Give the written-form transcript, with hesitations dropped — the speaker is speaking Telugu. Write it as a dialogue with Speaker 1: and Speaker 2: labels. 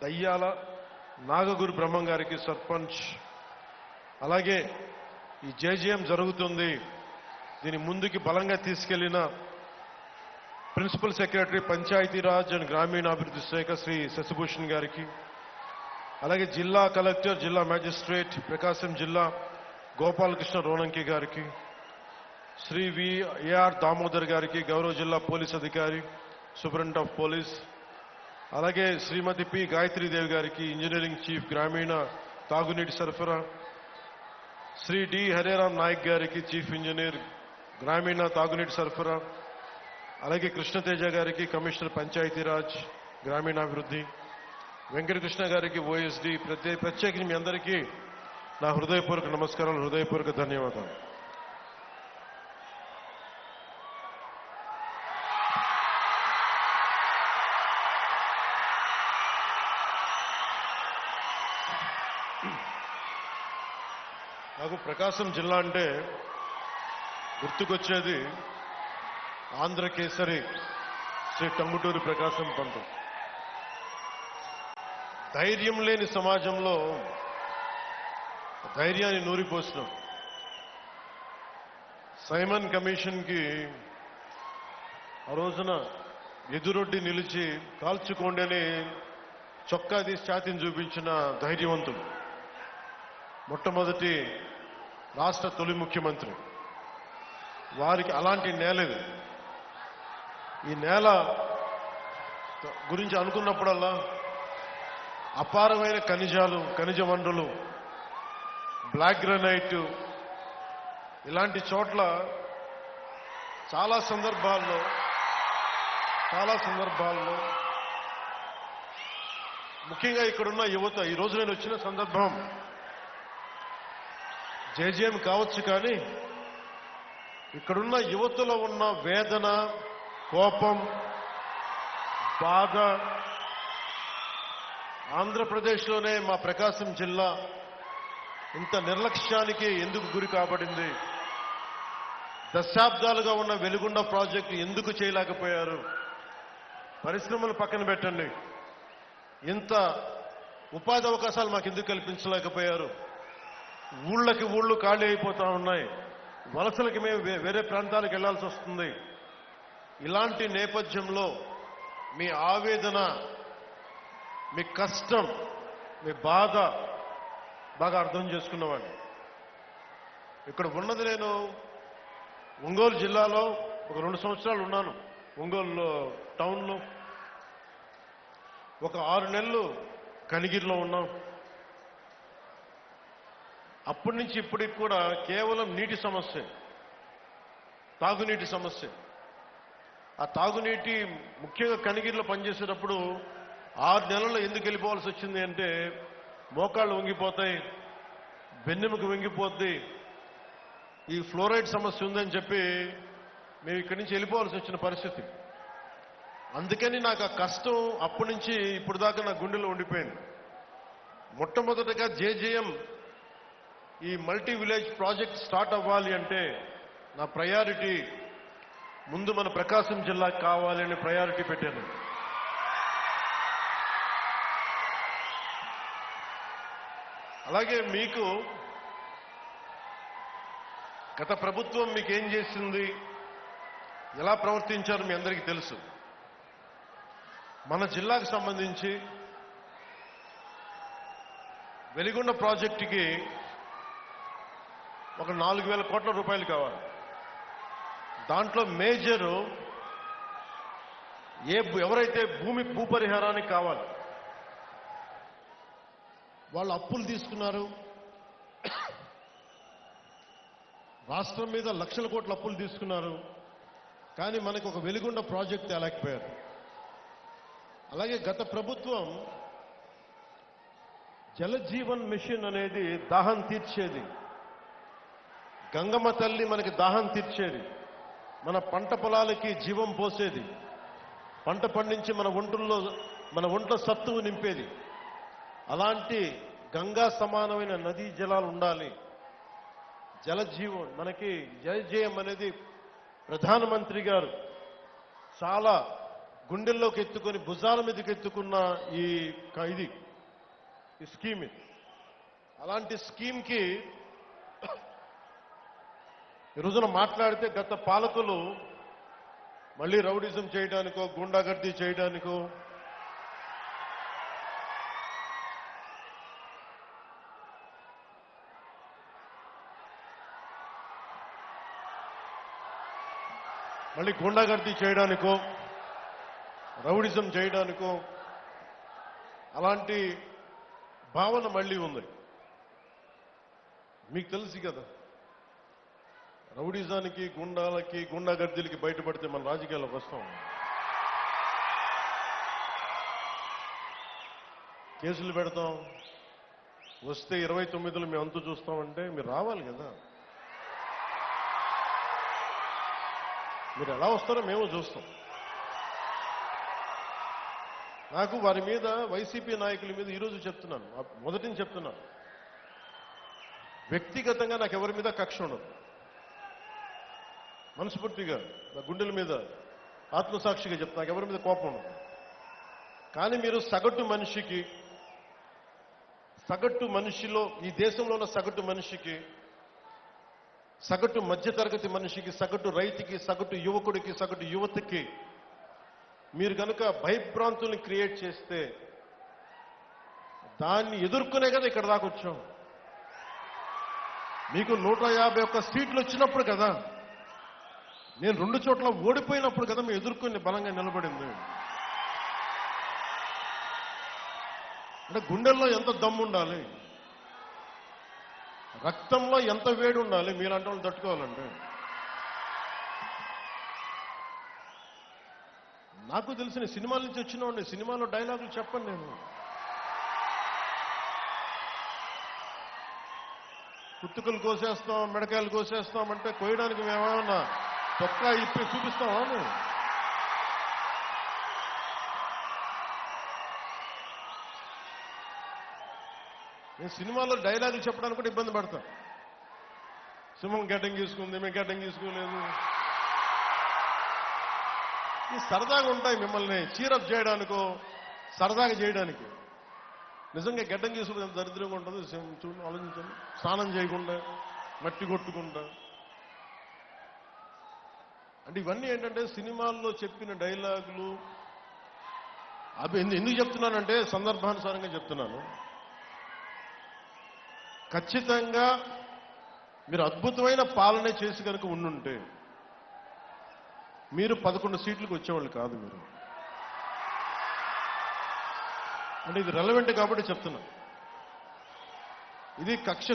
Speaker 1: దయ్యాల నాగగురు బ్రహ్మం గారికి సర్పంచ్, అలాగే ఈ జేజేఎం జరుగుతుంది దీని ముందుకి బలంగా తీసుకెళ్లిన ప్రిన్సిపల్ సెక్రటరీ పంచాయతీరాజ్ అండ్ గ్రామీణాభివృద్ధి శాఖ శ్రీ శశిభూషణ్ గారికి, అలాగే జిల్లా కలెక్టర్, జిల్లా మ్యాజిస్ట్రేట్ ప్రకాశం జిల్లా గోపాలకృష్ణ రోణంకి గారికి, శ్రీ ఏఆర్ దామోదర్ గారికి, గౌరవ జిల్లా పోలీస్ అధికారి సూపరింటెండెంట్ ఆఫ్ పోలీస్, అలాగే శ్రీమతి పి గాయత్రీదేవి గారికి, ఇంజనీరింగ్ చీఫ్ గ్రామీణ తాగునీటి సరఫరా, శ్రీ డి హరేరామ్ నాయక్ గారికి, చీఫ్ ఇంజనీర్ గ్రామీణ తాగునీటి సరఫరా, అలాగే కృష్ణతేజ గారికి, కమిషనర్ పంచాయతీరాజ్ గ్రామీణాభివృద్ధి, వెంకటకృష్ణ గారికి ఓఎస్డి, ప్రత్యేకించి మీ అందరికీ నా హృదయపూర్వక నమస్కారాలు, హృదయపూర్వక ధన్యవాదాలు. నాకు ప్రకాశం జిల్లా అంటే గుర్తుకొచ్చేది ఆంధ్రకేసరి శ్రీ టంగుటూరి ప్రకాశం పంతులు. ధైర్యం లేని సమాజంలో ధైర్యాన్ని నూరిపోసినాం. సైమన్ కమిషన్కి ఆ రోజున ఎదురొడ్డి నిలిచి కాల్చుకోండి అని చొక్కా తీసి ఛాతీని చూపించిన ధైర్యవంతుడు, మొట్టమొదటి రాష్ట్ర తొలి ముఖ్యమంత్రి. వారికి అలాంటి నేల ఇది. ఈ నేల గురించి అనుకున్నప్పుడల్లా అపారమైన ఖనిజాలు, ఖనిజ వనరులు, బ్లాక్ గ్రానైట్, ఇలాంటి చోట్ల చాలా సందర్భాల్లో ముఖ్యంగా ఇక్కడున్న యువత, ఈరోజు నేను వచ్చిన సందర్భం జేజేఎం కావచ్చు, కానీ ఇక్కడున్న యువతలో ఉన్న వేదన, కోపం, బాధ, ఆంధ్రప్రదేశ్లోనే మా ప్రకాశం జిల్లా ఇంత నిర్లక్ష్యానికి ఎందుకు గురి కాబడింది, దశాబ్దాలుగా ఉన్న వెలుగొండ ప్రాజెక్టు ఎందుకు చేయలేకపోయారు, పరిశ్రమలు పక్కన పెట్టండి, ఇంత ఉపాధి అవకాశాలు మాకు ఎందుకు కల్పించలేకపోయారు, ఊళ్ళకి ఊళ్ళు ఖాళీ అయిపోతా ఉన్నాయి, వలసలకి మేము వేరే ప్రాంతాలకు వెళ్లాల్సి వస్తుంది. ఇలాంటి నేపథ్యంలో మీ ఆవేదన, మీ కష్టం, మీ బాధ బాగా అర్థం చేసుకున్నవాడిని. ఇక్కడ ఉన్నది నేను ఒంగోలు జిల్లాలో ఒక 2 సంవత్సరాలు ఉన్నాను. ఒంగోలు టౌన్లో ఒక 6 నెలలు కనిగిరిలో ఉన్నాం. అప్పటి నుంచి ఇప్పటికి కూడా కేవలం నీటి సమస్య, తాగునీటి సమస్య. ఆ తాగునీటి ముఖ్యంగా కనిగిరిలో పనిచేసేటప్పుడు 6 నెలల్లో ఎందుకు వెళ్ళిపోవాల్సి వచ్చింది అంటే, మోకాళ్ళు వంగిపోతాయి, వెన్నెముక వంగిపోద్ది, ఈ ఫ్లోరైడ్ సమస్య ఉందని చెప్పి మేము ఇక్కడి నుంచి వెళ్ళిపోవాల్సి వచ్చిన పరిస్థితి. అందుకని నాకు ఆ కష్టం అప్పటి నుంచి ఇప్పుడు దాకా నా గుండెలో ఉండిపోయింది. మొట్టమొదటగా జేజేఎం ఈ మల్టీ విలేజ్ ప్రాజెక్ట్ స్టార్ట్ అవ్వాలి అంటే నా ప్రయారిటీ ముందు మన ప్రకాశం జిల్లాకు కావాలి అనే ప్రయారిటీ పెట్టాను. అలాగే మీకు గత ప్రభుత్వం మీకు ఏం చేసింది, ఎలా ప్రవర్తించారు మీ అందరికీ తెలుసు. మన జిల్లాకు సంబంధించి వెలిగొండ ప్రాజెక్టుకి ఒక 4,000 కోట్ల రూపాయలు కావాలి. దాంట్లో మేజరు ఎవరైతే భూపరిహారానికి కావాలి వాళ్ళు అప్పులు తీసుకున్నారు. రాష్ట్రం మీద లక్షల కోట్ల అప్పులు తీసుకున్నారు. కానీ మనకు ఒక వెలిగొండ ప్రాజెక్ట్ తేలేకపోయారు. అలాగే గత ప్రభుత్వం జలజీవన్ మిషన్ అనేది దాహం తీర్చేది, గంగమ్మ తల్లి మనకి దాహం తీర్చేది, మన పంట పొలాలకి జీవం పోసేది, పంట పండించి మన ఒంట్లో సత్తువు నింపేది. అలాంటి గంగా సమానమైన నదీ జలాలు ఉండాలి. జలజీవన్ మనకి జలజేయం అనేది ప్రధానమంత్రి గారు చాలా గుండెల్లోకి ఎత్తుకొని భుజాల మీదకి ఎత్తుకున్న ఇది ఈ స్కీమ్ ఇది. అలాంటి స్కీమ్కి ఈ రోజున మాట్లాడితే గత పాలకులు మళ్ళీ రౌడిజం చేయడానికో గుండాగర్దీ చేయడానికో రౌడిజం చేయడానికో అలాంటి భావన మళ్ళీ ఉంది. మీకు తెలుసు కదా, రౌడిజానికి గుండాలకి గుండాగర్దీలకి బయటపడితే మన రాజకీయాల్లోకి వస్తాం. కేసులు పెడతాం, వస్తే 29లో మేము అంతు చూస్తామంటే మీరు రావాలి కదా. మీరు ఎలా వస్తారో మేము చూస్తాం. నాకు వారి మీద, వైసీపీ నాయకుల మీద ఈరోజు చెప్తున్నాను, మొదటి నుంచి చెప్తున్నాను, వ్యక్తిగతంగా నాకు ఎవరి మీద కక్ష ఉండదు. మనస్ఫూర్తిగా నా గుండెల మీద ఆత్మసాక్షిగా చెప్తా, నాకు ఎవరి మీద కోపం ఉండదు. కానీ మీరు సగటు మనిషిలో, ఈ దేశంలో ఉన్న సగటు మనిషికి, సగటు మధ్యతరగతి మనిషికి, సగటు రైతుకి, సగటు యువకుడికి, సగటు యువతకి మీరు కనుక భయభ్రాంతుల్ని క్రియేట్ చేస్తే దాన్ని ఎదుర్కొనే కదా ఇక్కడ దాకా వచ్చాం. మీకు 151 సీట్లు వచ్చినప్పుడు కదా, నేను 2 చోట్ల ఓడిపోయినప్పుడు కదా మేము ఎదుర్కొని బలంగా నిలబడింది. అంటే గుండెల్లో ఎంత దమ్ము ఉండాలి, రక్తంలో ఎంత వేడి ఉండాలి మీలాంటి వాళ్ళు తట్టుకోవాలంటే. నాకు తెలిసిన సినిమాల నుంచి వచ్చిన వాడిని, సినిమాలో డైలాగులు చెప్పను నేను. కుత్తుకలు కోసేస్తాం, మిడకాయలు కోసేస్తాం అంటే కోయడానికి మేమేమన్నా తొక్కా ఇప్పి చూపిస్తామా? నేను సినిమాలో డైలాగులు చెప్పడానికి కూడా ఇబ్బంది పడతా. సింహం గడ్డం గీసుకుంది, మేము గడ్డం గీసుకోలేదు. ఈ సరదాగా ఉంటాయి మిమ్మల్ని చీరప్ చేయడానికో సరదాగా చేయడానికి. నిజంగా గడ్డం గీసుకుంటే ఎంత దరిద్రంగా ఉంటుంది చూడండి, ఆలోచించండి. స్నానం చేయకుండా, మట్టి కొట్టుకుంటా. అంటే ఇవన్నీ ఏంటంటే సినిమాల్లో చెప్పిన డైలాగులు. అవి ఎందుకు చెప్తున్నానంటే సందర్భానుసారంగా చెప్తున్నాను. ఖచ్చితంగా మీరు అద్భుతమైన పాలనే చేసి కనుక ఉండుంటే మీరు 11 సీట్లకు వచ్చేవాళ్ళు కాదు. మీరు అంటే ఇది రెలవెంట్ కాబట్టి చెప్తున్నా. ఇది కక్ష